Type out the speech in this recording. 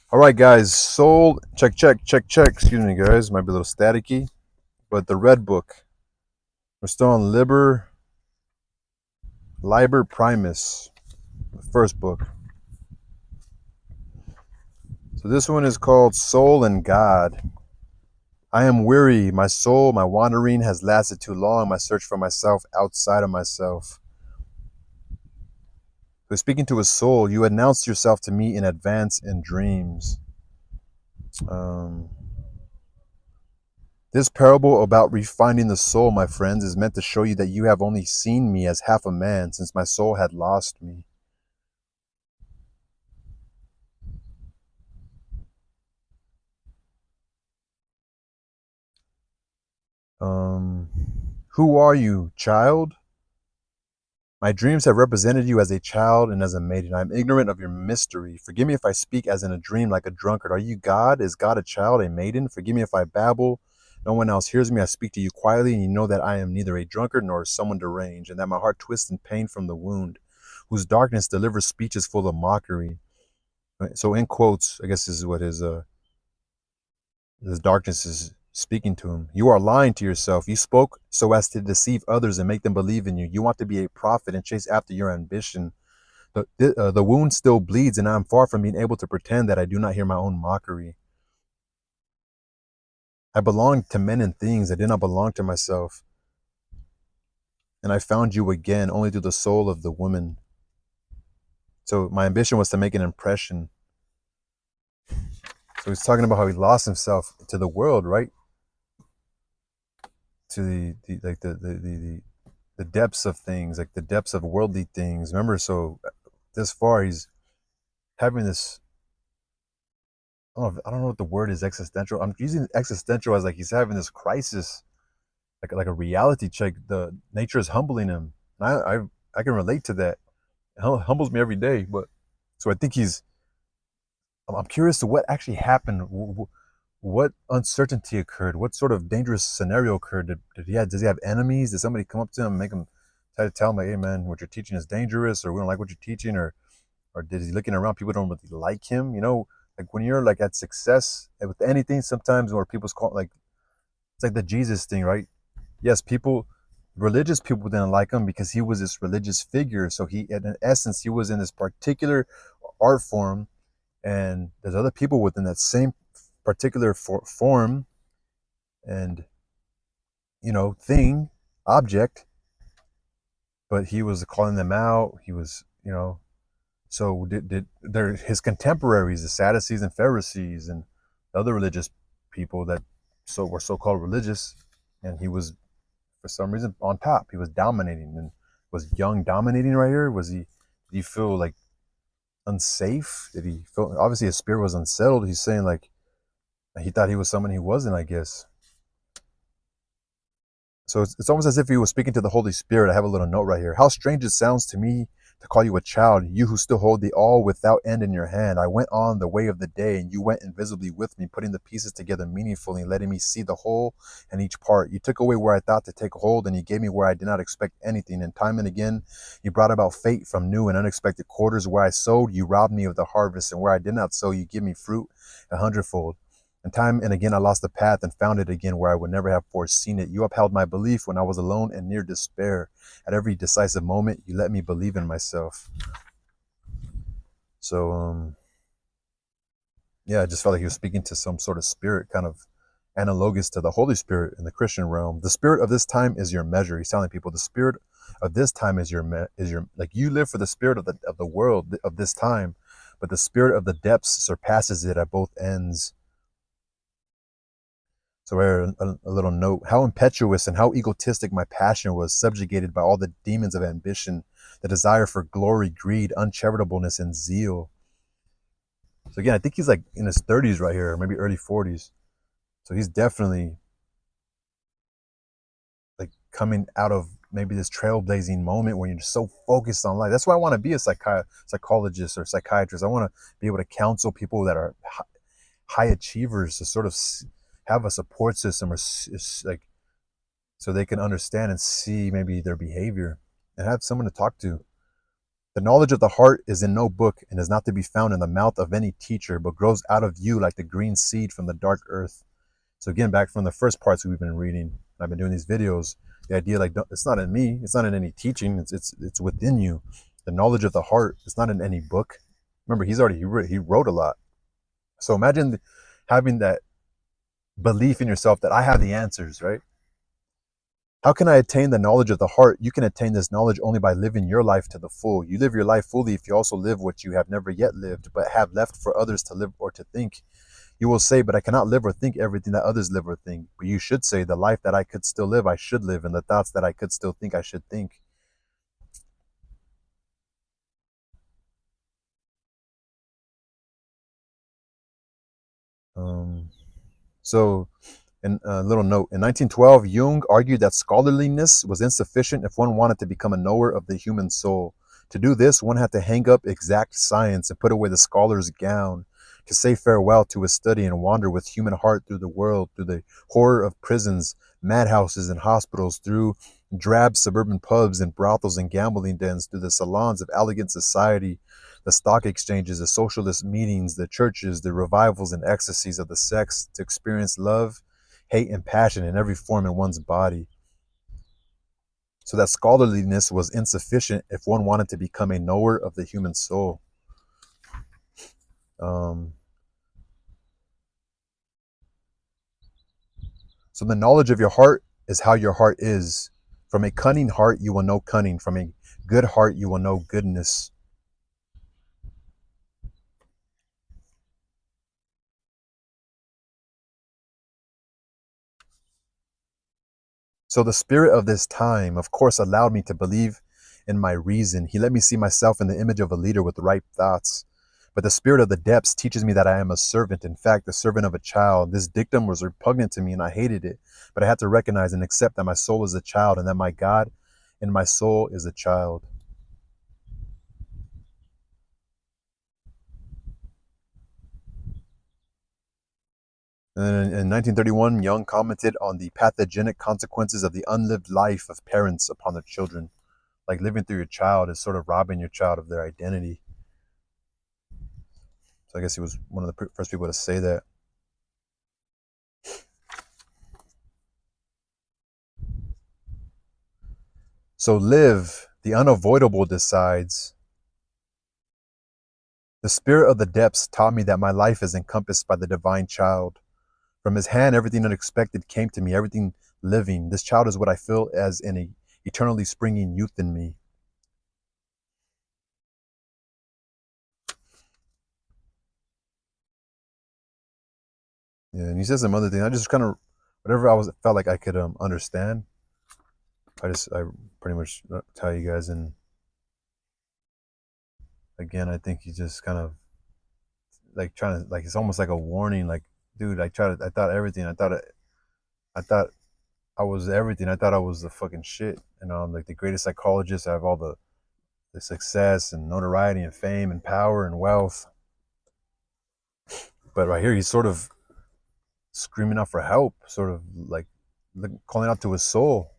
All right, guys. Soul check, check, check, check. Excuse me, guys. Might be a little staticky, but the red book. We're still on Liber Primus, the first book. So this one is called Soul and God. I am weary. My soul, my wandering has lasted too long. My search for myself outside of myself. So speaking to his soul, you announced yourself to me in advance in dreams. Um, This parable about refining the soul, my friends, is meant to show you that you have only seen me as half a man since my soul had lost me. Um, who are you, child? My dreams have represented you as a child and as a maiden. I am ignorant of your mystery. Forgive me if I speak as in a dream like a drunkard. Are you God? Is God a child, a maiden? Forgive me if I babble. No one else hears me. I speak to you quietly, and you know that I am neither a drunkard nor someone deranged, and that my heart twists in pain from the wound, whose darkness delivers speeches full of mockery. Right? So, in quotes, I guess this is what his darkness is speaking to him. You are lying to yourself. You spoke so as to deceive others and make them believe in you. You want to be a prophet and chase after your ambition. The wound still bleeds, and I am far from being able to pretend that I do not hear my own mockery. I belonged to men and things. I did not belong to myself. And I found you again only through the soul of the woman. So my ambition was to make an impression. So he's talking about how he lost himself to the world, right? To the depths of things, like the depths of worldly things. Remember, so this far he's having this. I don't know what the word is. Existential. I'm using existential as like he's having this crisis, like a reality check. The nature is humbling him. And I can relate to that. It humbles me every day. But so I think he's. I'm curious to what actually happened. What uncertainty occurred? What sort of dangerous scenario occurred? Does he have enemies? Did somebody come up to him and make him try to tell him like, hey man, what you're teaching is dangerous, or we don't like what you're teaching, or did he looking around people don't really like him? Like when you're like at success with anything, sometimes where people's call like it's like the Jesus thing, right? Yes, religious people didn't like him because he was this religious figure. So in essence, he was in this particular art form, and there's other people within that same particular form and thing, object, but he was calling them out. He was, so did they're his contemporaries, the Sadducees and Pharisees and other religious people that were so-called religious, and he was for some reason on top. He was dominating. And was Jung dominating right here? Did he feel like unsafe? Did he feel obviously his spirit was unsettled? He's saying like he thought he was someone he wasn't, I guess. So it's almost as if he was speaking to the Holy Spirit. I have a little note right here. How strange it sounds to me to call you a child, you who still hold the all without end in your hand. I went on the way of the day, and you went invisibly with me, putting the pieces together meaningfully, letting me see the whole and each part. You took away where I thought to take hold, and you gave me where I did not expect anything. And time and again, you brought about fate from new and unexpected quarters. Where I sowed, you robbed me of the harvest, and where I did not sow, you give me fruit a hundredfold. And time and again, I lost the path and found it again where I would never have foreseen it. You upheld my belief when I was alone and near despair. At every decisive moment, you let me believe in myself. So, yeah, I just felt like he was speaking to some sort of spirit, kind of analogous to the Holy Spirit in the Christian realm. The spirit of this time is your measure. He's telling people the spirit of this time is your like you live for the spirit of the world of this time, but the spirit of the depths surpasses it at both ends. So a little note. How impetuous and how egotistic my passion was, subjugated by all the demons of ambition, the desire for glory, greed, uncharitableness, and zeal. So again, I think he's like in his 30s right here, maybe early 40s. So he's definitely like coming out of maybe this trailblazing moment when you're so focused on life. That's why I want to be a psychologist or psychiatrist. I want to be able to counsel people that are high achievers to sort of have a support system or like so they can understand and see maybe their behavior and have someone to talk to The knowledge of the heart is in no book and is not to be found in the mouth of any teacher, but grows out of you like the green seed from the dark earth. So again, back from the first parts we've been reading, I've been doing these videos. The idea, like, it's not in me, it's not in any teaching, it's within you. The knowledge of the heart, it's not in any book. Remember, he wrote a lot. So imagine having that belief in yourself that I have the answers, right? How can I attain the knowledge of the heart? You can attain this knowledge only by living your life to the full. You live your life fully if you also live what you have never yet lived, but have left for others to live or to think. You will say, but I cannot live or think everything that others live or think. But you should say, the life that I could still live, I should live, and the thoughts that I could still think, I should think. Um, so And a little note, in 1912, Jung argued that scholarliness was insufficient if one wanted to become a knower of the human soul. To do this, one had to hang up exact science and put away the scholar's gown, to say farewell to his study and wander with human heart through the world, through the horror of prisons, madhouses, and hospitals, through drab suburban pubs and brothels and gambling dens, through the salons of elegant society, the stock exchanges, the socialist meetings, the churches, the revivals and ecstasies of the sex, to experience love, hate, and passion in every form in one's body. So that scholarliness was insufficient if one wanted to become a knower of the human soul. Um, so the knowledge of your heart is how your heart is. From a cunning heart, you will know cunning. From a good heart, you will know goodness. So the spirit of this time, of course, allowed me to believe in my reason. He let me see myself in the image of a leader with right thoughts. But the spirit of the depths teaches me that I am a servant, in fact, the servant of a child. This dictum was repugnant to me and I hated it. But I had to recognize and accept that my soul is a child and that my God in my soul is a child. And then in 1931, Jung commented on the pathogenic consequences of the unlived life of parents upon their children. Like living through your child is sort of robbing your child of their identity. So I guess he was one of the first people to say that. So live, the unavoidable decides. The spirit of the depths taught me that my life is encompassed by the divine child. From his hand, everything unexpected came to me, everything living. This child is what I feel as an eternally springing youth in me. Yeah, and he says some other things. I just kind of, whatever felt like I could understand. I pretty much tell you guys. And again, I think he's just kind of like trying to, like, it's almost like a warning. Like, dude, I thought everything. I thought I was everything. I thought I was the fucking shit. And I'm like the greatest psychologist. I have all the success and notoriety and fame and power and wealth. But right here, he's sort of screaming out for help, sort of like calling out to his soul.